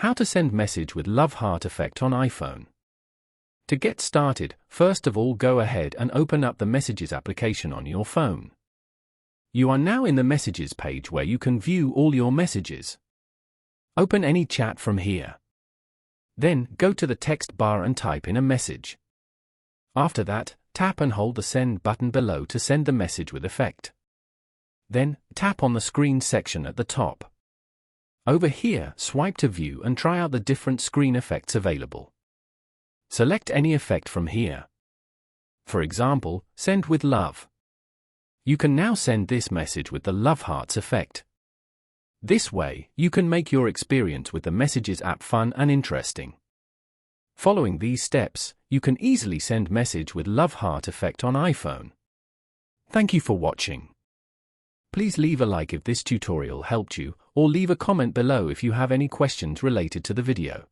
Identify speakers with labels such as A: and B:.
A: How to send message with love heart effect on iPhone. To get started, first of all go ahead and open up the Messages application on your phone. You are now in the Messages page where you can view all your messages. Open any chat from here. Then, go to the text bar and type in a message. After that, tap and hold the Send button below to send the message with effect. Then, tap on the screen section at the top. Over here, swipe to view and try out the different screen effects available. Select any effect from here. For example, Send with Love. You can now send this message with the Love Hearts effect. This way, you can make your experience with the Messages app fun and interesting. Following these steps, you can easily send message with Love Heart effect on iPhone. Thank you for watching. Please leave a like if this tutorial helped you, or leave a comment below if you have any questions related to the video.